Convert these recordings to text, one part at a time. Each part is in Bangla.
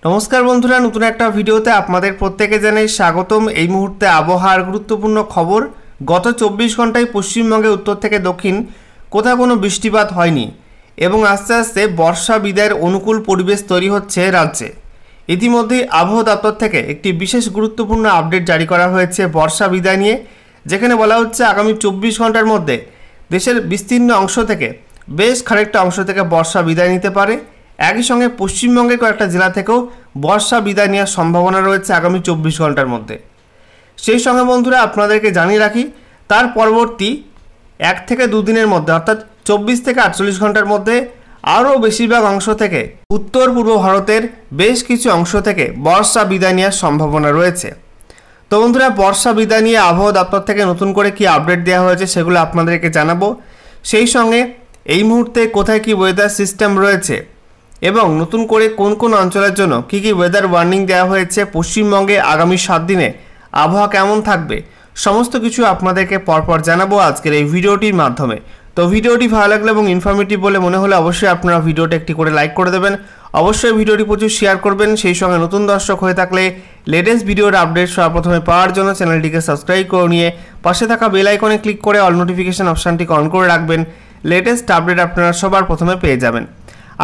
नमस्कार बंधुरा नतून एक भिडियोते आपनादेर प्रत्येके जानाई स्वागतम। এই মুহূর্তে আবহাওয়ার গুরুত্বপূর্ণ খবর। গত 24 ঘন্টায় পশ্চিমবঙ্গে উত্তর থেকে দক্ষিণ কোথাও কোনো বৃষ্টিপাত হয়নি এবং আস্তে আস্তে বর্ষা বিদায়ের অনুকূল পরিবেশ তৈরি হচ্ছে রাজ্যে। ইতিমধ্যেই আবহাওয়া দপ্তর থেকে একটি বিশেষ গুরুত্বপূর্ণ আপডেট জারি করা হয়েছে বর্ষা বিদায় নিয়ে, যেখানে বলা হচ্ছে আগামী 24 ঘন্টার মধ্যে দেশের বিস্তীর্ণ অংশ থেকে বেশ খানিকটা অংশ থেকে বর্ষা বিদায় নিতে পারে। একই সঙ্গে পশ্চিমবঙ্গের কয়েকটা জেলা থেকেও বর্ষা বিদায় নেওয়ার সম্ভাবনা রয়েছে আগামী 24 ঘন্টার মধ্যে। সেই সঙ্গে বন্ধুরা আপনাদেরকে জানিয়ে রাখি, তার পরবর্তী 1 থেকে 2 দিনের মধ্যে অর্থাৎ 24 থেকে 48 ঘন্টার মধ্যে আরও বেশিরভাগ অংশ থেকে উত্তর পূর্ব ভারতের বেশ কিছু অংশ থেকে বর্ষা বিদায় নেওয়ার সম্ভাবনা রয়েছে। তো বন্ধুরা, বর্ষা বিদায় নিয়ে আবহাওয়া দপ্তর থেকে নতুন করে কি আপডেট দেওয়া হয়েছে সেগুলো আপনাদেরকে জানাবো। সেই সঙ্গে এই মুহূর্তে কোথায় কি ওয়েদার সিস্টেম রয়েছে এবং নতুন করে কোন কোন অঞ্চলের জন্য কী কী ওয়েদার ওয়ার্নিং দেওয়া হয়েছে, পশ্চিমবঙ্গে আগামী 7 দিনে আবহাওয়া কেমন থাকবে, সমস্ত কিছু আপনাদেরকে পরপর জানাবো আজকের এই ভিডিওটির মাধ্যমে। তো ভিডিওটি ভালো লাগলে এবং ইনফরমেটিভ বলে মনে হলে অবশ্যই আপনারা ভিডিওটা একটি করে লাইক করে দেবেন, অবশ্যই ভিডিওটি প্রচুর শেয়ার করবেন। সেই সঙ্গে নতুন দর্শক হয়ে থাকলে লেটেস্ট ভিডিওর আপডেট সবার প্রথমে পাওয়ার জন্য চ্যানেলটিকে সাবস্ক্রাইব করে নিয়ে পাশে থাকা বেল আইকনে ক্লিক করে অল নোটিফিকেশন অপশানটিকে অন করে রাখবেন। লেটেস্ট আপডেট আপনারা সবার প্রথমে পেয়ে যাবেন।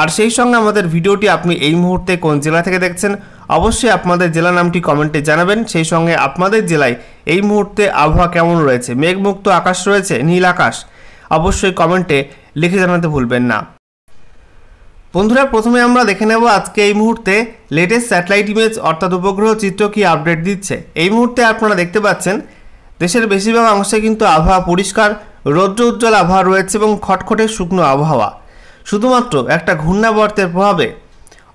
আর সেই সঙ্গে আমাদের ভিডিওটি আপনি এই মুহূর্তে কোন জেলা থেকে দেখছেন অবশ্যই আপনাদের জেলা নামটি কমেন্টে জানাবেন। সেই সঙ্গে আপনাদের জেলায় এই মুহূর্তে আবহাওয়া কেমন রয়েছে, মেঘমুক্ত আকাশ রয়েছে, নীল আকাশ, অবশ্যই কমেন্টে লিখে জানাতে ভুলবেন না। বন্ধুরা, প্রথমে আমরা দেখে নেব আজকে এই মুহূর্তে লেটেস্ট স্যাটেলাইট ইমেজ অর্থাৎ উপগ্রহ চিত্র কি আপডেট দিচ্ছে। এই মুহূর্তে আপনারা দেখতে পাচ্ছেন দেশের বেশিরভাগ অংশে কিন্তু আবহাওয়া পরিষ্কার, রৌদ্র উজ্জ্বল আবহাওয়া রয়েছে এবং খটখটে শুকনো আবহাওয়া। শুধুমাত্র একটা ঘূর্ণাবর্তের প্রভাবে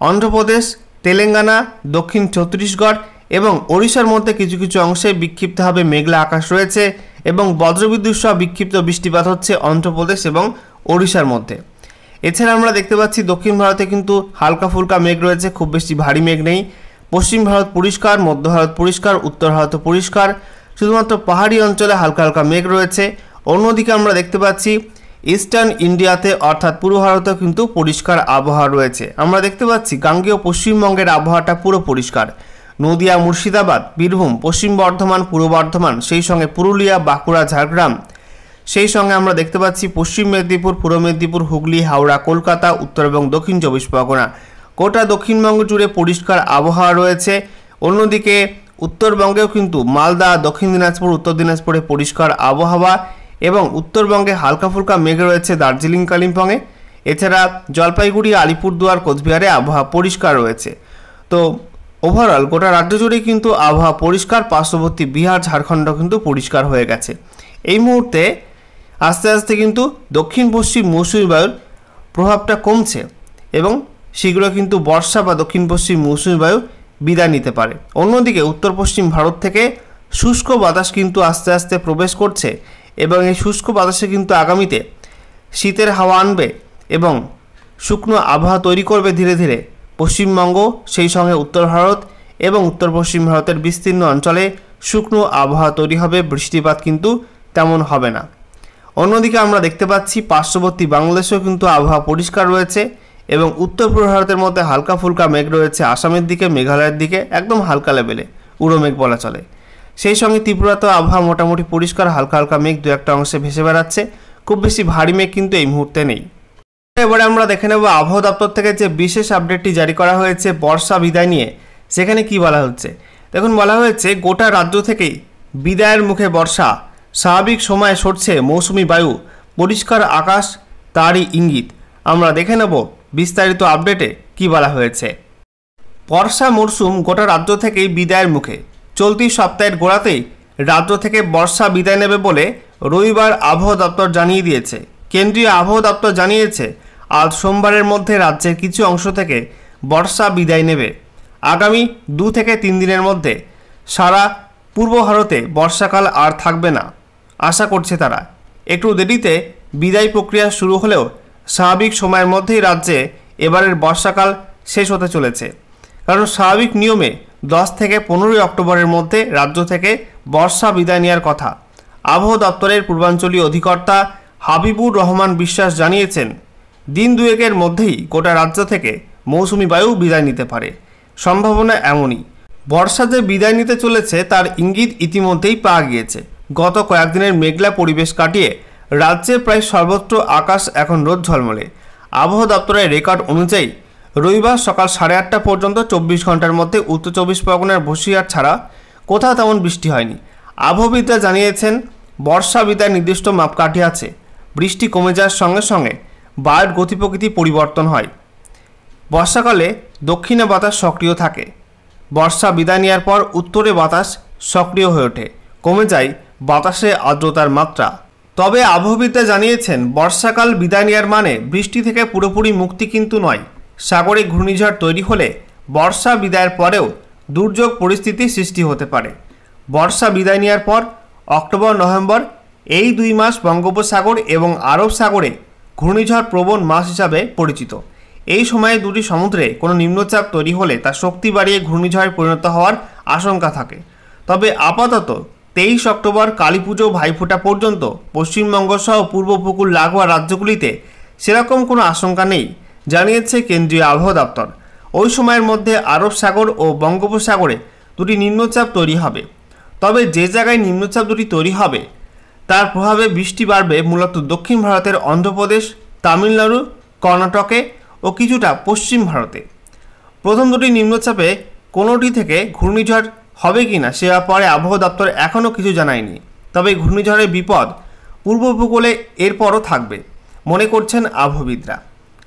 অন্ধ্রপ্রদেশ, তেলেঙ্গানা, দক্ষিণ ছত্তিশগড় এবং ওড়িশার মধ্যে কিছু কিছু অংশে বিক্ষিপ্তভাবে মেঘলা আকাশ রয়েছে এবং বজ্রবিদ্যুৎ সহ বিক্ষিপ্ত বৃষ্টিপাত হচ্ছে অন্ধ্রপ্রদেশ এবং ওড়িশার মধ্যে। এছাড়া আমরা দেখতে পাচ্ছি দক্ষিণ ভারতে কিন্তু হালকা ফুলকা মেঘ রয়েছে, খুব বেশি ভারী মেঘ নেই। পশ্চিম ভারত পরিষ্কার, মধ্য ভারত পরিষ্কার, উত্তর ভারত পরিষ্কার, শুধুমাত্র পাহাড়ি অঞ্চলে হালকা হালকা মেঘ রয়েছে। অন্যদিকে আমরা দেখতে পাচ্ছি ইস্টার্ন ইন্ডিয়াতে অর্থাৎ পূর্ব ভারতেও কিন্তু পরিষ্কার আবহাওয়া রয়েছে। আমরা দেখতে পাচ্ছি গাঙ্গেয় পশ্চিমবঙ্গের আবহাওয়াটা পুরো পরিষ্কার। নদিয়া, মুর্শিদাবাদ, বীরভূম, পশ্চিম বর্ধমান, পূর্ব বর্ধমান, সেই সঙ্গে পুরুলিয়া, বাঁকুড়া, ঝাড়গ্রাম, সেই সঙ্গে আমরা দেখতে পাচ্ছি পশ্চিম মেদিনীপুর, পূর্ব মেদিনীপুর, হুগলি, হাওড়া, কলকাতা, উত্তর এবং দক্ষিণ 24 পরগনা, গোটা দক্ষিণবঙ্গ জুড়ে পরিষ্কার আবহাওয়া রয়েছে। অন্যদিকে উত্তরবঙ্গেও কিন্তু মালদা, দক্ষিণ দিনাজপুর, উত্তর দিনাজপুরে পরিষ্কার আবহাওয়া এবং উত্তরবঙ্গে হালকা ফুলকা মেঘ রয়েছে দার্জিলিং, কালিম্পংয়ে। এছাড়া জলপাইগুড়ি, আলিপুরদুয়ার, কোচবিহারে আবহাওয়া পরিষ্কার রয়েছে। তো ওভারঅল গোটা রাজ্য জুড়েই কিন্তু আবহাওয়া পরিষ্কার, পার্শ্ববর্তী বিহার, ঝাড়খণ্ড কিন্তু পরিষ্কার হয়ে গেছে। এই মুহূর্তে আস্তে আস্তে কিন্তু দক্ষিণ পশ্চিম মৌসুমী বায়ুর প্রভাবটা কমছে এবং শীঘ্র কিন্তু বর্ষা বা দক্ষিণ পশ্চিম মৌসুমী বায়ু বিদায় নিতে পারে। অন্যদিকে উত্তর পশ্চিম ভারত থেকে শুষ্ক বাতাস কিন্তু আস্তে আস্তে প্রবেশ করছে এবং এই শুষ্ক বাতাসে কিন্তু আগামীতে শীতের হাওয়া আনবে এবং শুকনো আবহাওয়া তৈরি করবে ধীরে ধীরে পশ্চিমবঙ্গ, সেই সঙ্গে উত্তর ভারত এবং উত্তর পশ্চিম ভারতের বিস্তীর্ণ অঞ্চলে শুকনো আবহাওয়া তৈরি হবে, বৃষ্টিপাত কিন্তু তেমন হবে না। অন্যদিকে আমরা দেখতে পাচ্ছি পার্শ্ববর্তী বাংলাদেশেও কিন্তু আবহাওয়া পরিষ্কার রয়েছে এবং উত্তর পূর্ব ভারতের মধ্যে হালকা ফুলকা মেঘ রয়েছে আসামের দিকে, মেঘালয়ের দিকে, একদম হালকা লেভেলে উড়ো মেঘ বলা চলে। সেই সঙ্গে ত্রিপুরাতেও আবহাওয়া মোটামুটি পরিষ্কার, হালকা হালকা মেঘ দু একটা অংশে ভেসে বেড়াচ্ছে, খুব বেশি ভারী মেঘ কিন্তু এই মুহূর্তে নেই। এবারে আমরা দেখে নেব আবহাওয়া দপ্তর থেকে যে বিশেষ আপডেটটি জারি করা হয়েছে বর্ষা বিদায় নিয়ে, সেখানে কি বলা হচ্ছে দেখুন। বলা হয়েছে গোটা রাজ্য থেকেই বিদায়ের মুখে বর্ষা, স্বাভাবিক সময়ে সরছে মৌসুমি বায়ু, পরিষ্কার আকাশ তারই ইঙ্গিত। আমরা দেখে নেব বিস্তারিত আপডেটে কি বলা হয়েছে। বর্ষা মরশুম গোটা রাজ্য থেকেই বিদায়ের মুখে। চলতি সপ্তাহের গোড়াতেই রাজ্য থেকে বর্ষা বিদায় নেবে বলে রবিবার আবহাওয়া দপ্তর জানিয়ে দিয়েছে। কেন্দ্রীয় আবহাওয়া দপ্তর জানিয়েছে আজ সোমবারের মধ্যে রাজ্যের কিছু অংশ থেকে বর্ষা বিদায় নেবে। আগামী 2 থেকে 3 দিনের মধ্যে সারা পূর্ব ভারতে বর্ষাকাল আর থাকবে না আশা করছে তারা। একটু দেরিতে বিদায় প্রক্রিয়া শুরু হলেও স্বাভাবিক সময়ের মধ্যেই রাজ্যে এবারের বর্ষাকাল শেষ হতে চলেছে। কারণ স্বাভাবিক নিয়মে 10 থেকে 15 অক্টোবরের মধ্যে রাজ্য থেকে বর্ষা বিদায় নেওয়ার কথা। আবহাওয়া দপ্তরের পূর্বাঞ্চলীয় অধিকর্তা হাবিবুর রহমান বিশ্বাস জানিয়েছেন দিন দুয়েকের মধ্যেই গোটা রাজ্য থেকে মৌসুমি বায়ু বিদায় নিতে পারে। সম্ভাবনা এমনই। বর্ষা যে বিদায় নিতে চলেছে তার ইঙ্গিত ইতিমধ্যেই পাওয়া গিয়েছে। গত কয়েকদিনের মেঘলা পরিবেশ কাটিয়ে রাজ্যে প্রায় সর্বত্র আকাশ এখন রোদ ঝলমলে। আবহাওয়া দপ্তরের রেকর্ড অনুযায়ী রবিবার সকাল 8:30 পর্যন্ত 24 ঘন্টার মধ্যে উত্তর 24 পরগনার বসিরহাট ছাড়া কোথাও তেমন বৃষ্টি হয়নি। আবহাওয়াবিদরা জানিয়েছেন বর্ষা বিদায় নির্দিষ্ট মাপকাঠি আছে। বৃষ্টি কমে যাওয়ার সঙ্গে সঙ্গে বায়ুর গতি প্রকৃতি পরিবর্তন হয়। বর্ষাকালে দক্ষিণে বাতাস সক্রিয় থাকে। বর্ষা বিদায় নেওয়ার পর উত্তরে বাতাস সক্রিয় হয়ে ওঠে, কমে যায় বাতাসে আর্দ্রতার মাত্রা। তবে আবহাওয়াবিদরা জানিয়েছেন বর্ষাকাল বিদায় নেওয়ার মানে বৃষ্টি থেকে পুরোপুরি মুক্তি কিন্তু নয়। সাগরে ঘূর্ণিঝড় তৈরি হলে বর্ষা বিদায়ের পরেও দুর্যোগ পরিস্থিতি সৃষ্টি হতে পারে। বর্ষা বিদায় নেওয়ার পর অক্টোবর নভেম্বর এই 2 মাস বঙ্গোপসাগর এবং আরব সাগরে ঘূর্ণিঝড় প্রবণ মাস হিসাবে পরিচিত। এই সময়ে দুটি সমুদ্রে কোনো নিম্নচাপ তৈরি হলে তা শক্তি বাড়িয়ে ঘূর্ণিঝড়ে পরিণত হওয়ার আশঙ্কা থাকে। তবে আপাতত 23 অক্টোবর কালীপুজো ভাইফোঁটা পর্যন্ত পশ্চিমবঙ্গ সহ পূর্ব উপকূল লাগোয়া রাজ্যগুলিতে সেরকম কোনো আশঙ্কা নেই, জানিয়েছে কেন্দ্রীয় আবহাওয়া দপ্তর। ওই সময়ের মধ্যে আরব সাগর ও বঙ্গোপসাগরে দুটি নিম্নচাপ তৈরি হবে। তবে যে জায়গায় নিম্নচাপ দুটি তৈরি হবে তার প্রভাবে বৃষ্টি বাড়বে মূলত দক্ষিণ ভারতের অন্ধ্রপ্রদেশ, তামিলনাড়ু, কর্ণাটকে ও কিছুটা পশ্চিম ভারতে। প্রথম দুটি নিম্নচাপে কোনোটি থেকে ঘূর্ণিঝড় হবে কিনা সে ব্যাপারে আবহাওয়া দপ্তর এখনও কিছু জানায়নি। তবে ঘূর্ণিঝড়ের বিপদ পূর্ব উপকূলে এরপরও থাকবে মনে করছেন আবহাওয়াবিদরা।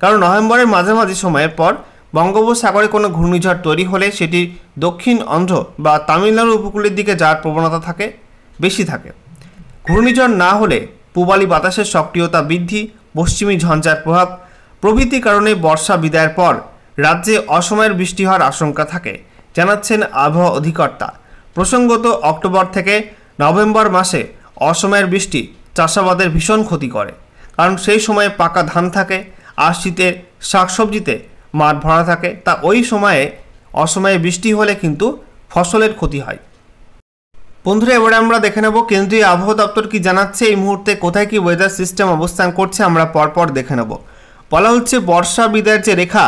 কারণ নভেম্বরের মাঝামাঝি সময়ের পর বঙ্গোপসাগরে কোনো ঘূর্ণিঝড় তৈরি হলে সেটি দক্ষিণ অন্ধ্র বা তামিলনাড়ু উপকূলের দিকে যাওয়ার প্রবণতা বেশি থাকে। ঘূর্ণিঝড় না হলে পূবালি বাতাসের সক্রিয়তা বৃদ্ধি, পশ্চিমী ঝঞ্ঝার প্রভাব প্রভৃতি কারণে বর্ষা বিদায়ের পর রাজ্যে অসময়ের বৃষ্টি হওয়ার আশঙ্কা থাকে, জানাচ্ছেন আবহাওয়া অধিকর্তা। প্রসঙ্গত অক্টোবর থেকে নভেম্বর মাসে অসময়ের বৃষ্টি চাষাবাদের ভীষণ ক্ষতি করে, কারণ সেই সময়ে পাকা ধান থাকে আর শীতের শাকসবজিতে মাঠ ভরা থাকে। তা ওই সময়ে অসময়ে বৃষ্টি হলে কিন্তু ফসলের ক্ষতি হয়। বন্ধুরা, এবারে আমরা দেখে নেব কেন্দ্রীয় আবহাওয়া দপ্তর কি জানাচ্ছে, এই মুহূর্তে কোথায় কি ওয়েদার সিস্টেম অবস্থান করছে আমরা পরপর দেখে নেব। বলা হচ্ছে বর্ষা বিদায়ের যে রেখা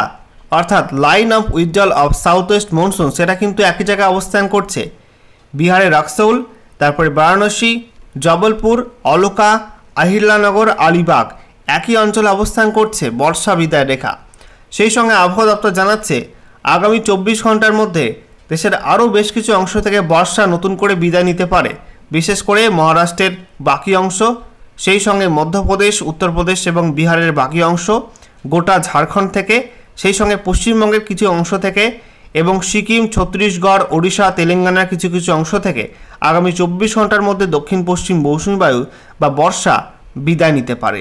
অর্থাৎ line of withdrawal of south West monsoon সেটা কিন্তু একই জায়গায় অবস্থান করছে। বিহারের রাক্সৌল, তারপরে বারাণসী, জবলপুর, অলকা, আহিরলানগর, আলিবাগ একই অঞ্চলে অবস্থান করছে বর্ষা বিদায় রেখা। সেই সঙ্গে আবহাওয়া দপ্তর জানাচ্ছে আগামী 24 ঘন্টার মধ্যে দেশের আরও বেশ কিছু অংশ থেকে বর্ষা নতুন করে বিদায় নিতে পারে, বিশেষ করে মহারাষ্ট্রের বাকি অংশ, সেই সঙ্গে মধ্যপ্রদেশ, উত্তরপ্রদেশ এবং বিহারের বাকি অংশ, গোটা ঝাড়খণ্ড থেকে, সেই সঙ্গে পশ্চিমবঙ্গের কিছু অংশ থেকে এবং সিকিম, ছত্তিশগড়, ওড়িশা, তেলেঙ্গানার কিছু কিছু অংশ থেকে আগামী 24 ঘন্টার মধ্যে দক্ষিণ পশ্চিম মৌসুমী বায়ু বা বর্ষা বিদায় নিতে পারে।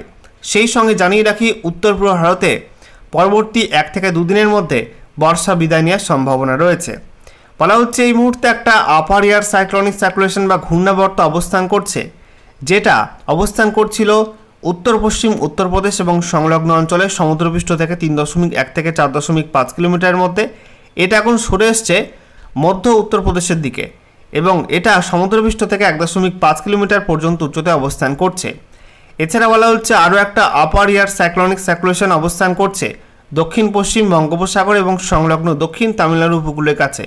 সেই সঙ্গে জানিয়ে রাখি উত্তর পূর্ব ভারতে পরবর্তী 1 থেকে 2 দিনের মধ্যে বর্ষা বিদায় নেওয়ার সম্ভাবনা রয়েছে। বলা হচ্ছে এই মুহূর্তে একটা আপার এয়ার সাইক্লোনিক সার্কুলেশন বা ঘূর্ণাবর্ত অবস্থান করছে, যেটা অবস্থান করছিল উত্তর পশ্চিম উত্তরপ্রদেশ এবং সংলগ্ন অঞ্চলে সমুদ্রপৃষ্ঠ থেকে 3.1 থেকে 4.5 কিলোমিটারের মধ্যে। এটা এখন সরে এসছে মধ্য উত্তরপ্রদেশের দিকে এবং এটা সমুদ্রপৃষ্ঠ থেকে 1.5 কিলোমিটার পর্যন্ত উচ্চতায় অবস্থান করছে। এছাড়া বলা হচ্ছে আরও একটা আপার এয়ার সাইক্লোনিক সার্কুলেশন অবস্থান করছে দক্ষিণ পশ্চিম বঙ্গোপসাগর এবং সংলগ্ন দক্ষিণ তামিলনাড়ু উপকূলের কাছে।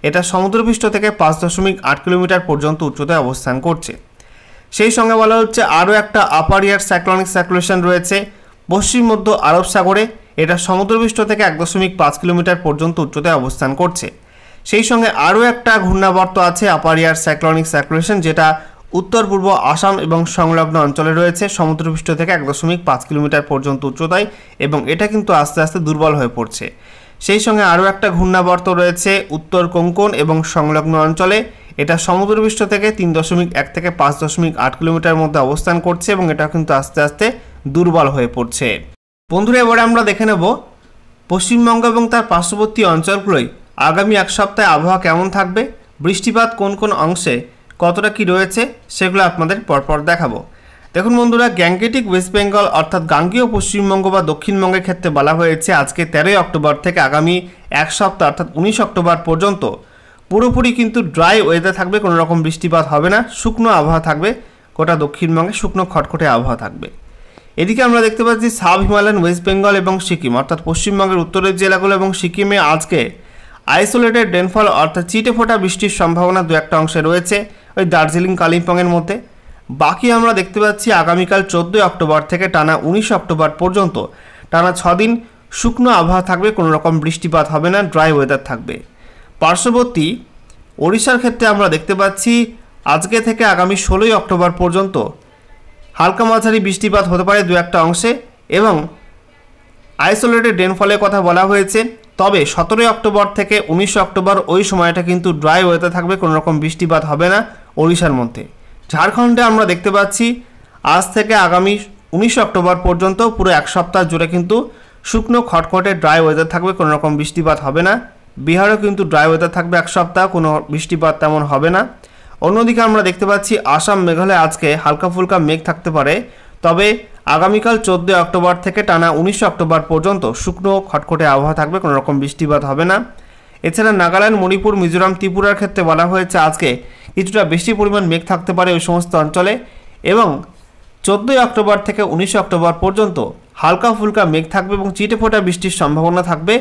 এটা সমুদ্রপৃষ্ঠ থেকে 5.8 কিলোমিটার পর্যন্ত উচ্চতায় অবস্থান করছে। সেই সঙ্গে বলা হচ্ছে আরও একটা আপার এয়ার সাইক্লোনিক সার্কুলেশন রয়েছে পশ্চিম মধ্য আরব সাগরে। এটা সমুদ্রপৃষ্ঠ থেকে 1.5 কিলোমিটার পর্যন্ত উচ্চতায় অবস্থান করছে। সেই সঙ্গে আরও একটা ঘূর্ণাবর্ত আছে আপার এয়ার সাইক্লোনিক সার্কুলেশন, যেটা উত্তর পূর্ব আসাম এবং সংলগ্ন অঞ্চলে রয়েছে সমুদ্রপৃষ্ঠ থেকে 1.5 কিলোমিটার পর্যন্ত উচ্চতায় এবং এটা কিন্তু আস্তে আস্তে দুর্বল হয়ে পড়ছে। সেই সঙ্গে আরও একটা ঘূর্ণাবর্ত রয়েছে উত্তর কোঙ্কণ এবং সংলগ্ন অঞ্চলে। এটা সমুদ্রপৃষ্ঠ থেকে 3.1 থেকে 5.8 কিলোমিটার মধ্যে অবস্থান করছে এবং এটা কিন্তু আস্তে আস্তে দুর্বল হয়ে পড়ছে। বন্ধুরা, এবারে আমরা দেখে নেব পশ্চিমবঙ্গ এবং তার পার্শ্ববর্তী অঞ্চলগুলোয় আগামী 1 সপ্তাহে আবহাওয়া কেমন থাকবে, বৃষ্টিপাত কোন কোন অংশে কতটা কি রয়েছে সেগুলো আপনাদের পরপর দেখাবো। দেখুন বন্ধুরা, গ্যাংগেটিক ওয়েস্ট বেঙ্গল অর্থাৎ গাঙ্গেয় পশ্চিমবঙ্গ বা দক্ষিণবঙ্গের ক্ষেত্রে বলা হয়েছে আজকে 13 অক্টোবর থেকে আগামী 1 সপ্তাহ অর্থাৎ 19 অক্টোবর পর্যন্ত পুরোপুরি কিন্তু ড্রাই ওয়েদার থাকবে, কোনো রকম বৃষ্টিপাত হবে না, শুকনো আবহাওয়া থাকবে, গোটা দক্ষিণবঙ্গে শুকনো খটখটে আবহাওয়া থাকবে। এদিকে আমরা দেখতে পাচ্ছি সাব হিমালয়ান ওয়েস্ট বেঙ্গল এবং সিকিম অর্থাৎ পশ্চিমবঙ্গের উত্তরের জেলাগুলো এবং সিকিমে আজকে আইসোলেটেড রেনফল অর্থাৎ চিটে ফোটা বৃষ্টির সম্ভাবনা দু একটা অংশে রয়েছে ওই দার্জিলিং কালিম্পংয়ের মধ্যে। বাকি আমরা দেখতে পাচ্ছি আগামীকাল 14 অক্টোবর থেকে টানা 19 অক্টোবর পর্যন্ত টানা 6 দিন শুকনো আবহাওয়া থাকবে, কোনো রকম বৃষ্টিপাত হবে না, ড্রাই ওয়েদার থাকবে। পার্শ্ববর্তী ওড়িশার ক্ষেত্রে আমরা দেখতে পাচ্ছি আজকে থেকে আগামী 16 অক্টোবর পর্যন্ত হালকা মাঝারি বৃষ্টিপাত হতে পারে দু একটা অংশে এবং আইসোলেটেড রেনফলের কথা বলা হয়েছে। তবে 17 অক্টোবর থেকে 19 অক্টোবর ওই সময়টা কিন্তু ড্রাই ওয়েদার থাকবে, কোনো রকম বৃষ্টিপাত হবে না ওড়িশার মধ্যে। ঝাড়খণ্ডে আমরা দেখতে পাচ্ছি আজ থেকে আগামী 19 অক্টোবর পর্যন্ত পুরো এক সপ্তাহ জুড়ে কিন্তু শুকনো খটখটে ড্রাই ওয়েদার থাকবে, কোনো রকম বৃষ্টিপাত হবে না। বিহারেও কিন্তু ড্রাই ওয়েদার থাকবে এক সপ্তাহ, কোনো বৃষ্টিপাত তেমন হবে না। অন্যদিকে আমরা দেখতে পাচ্ছি আসাম মেঘালয় আজকে হালকা ফুলকা মেঘ থাকতে পারে, তবে আগামীকাল 14 অক্টোবর থেকে টানা 19 অক্টোবর পর্যন্ত শুকনো খটখটে আবহাওয়া থাকবে, কোনো রকম বৃষ্টিপাত হবে না। এছাড়া নাগাল্যান্ড, মণিপুর, মিজোরাম, ত্রিপুরার ক্ষেত্রে বলা হয়েছে আজকে কিছুটা বেশি পরিমাণ মেঘ থাকতে পারে ওই সমস্ত অঞ্চলে এবং 14 অক্টোবর থেকে 19 অক্টোবর পর্যন্ত হালকা ফুলকা মেঘ থাকবে এবং চিটে ফোটা বৃষ্টির সম্ভাবনা থাকবে।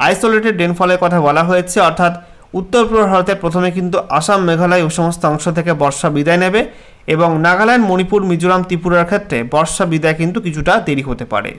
আইসোলেটেড রেনফলের কথা বলা হয়েছে, অর্থাৎ উত্তর পূর্ব ভারতের প্রথমে কিন্তু আসাম মেঘালয় ওই সমস্ত অংশ থেকে বর্ষা বিদায় নেবে এবং নাগাল্যান্ড, মণিপুর, মিজোরাম, ত্রিপুরার ক্ষেত্রে বর্ষা বিদায় কিন্তু কিছুটা দেরি হতে পারে।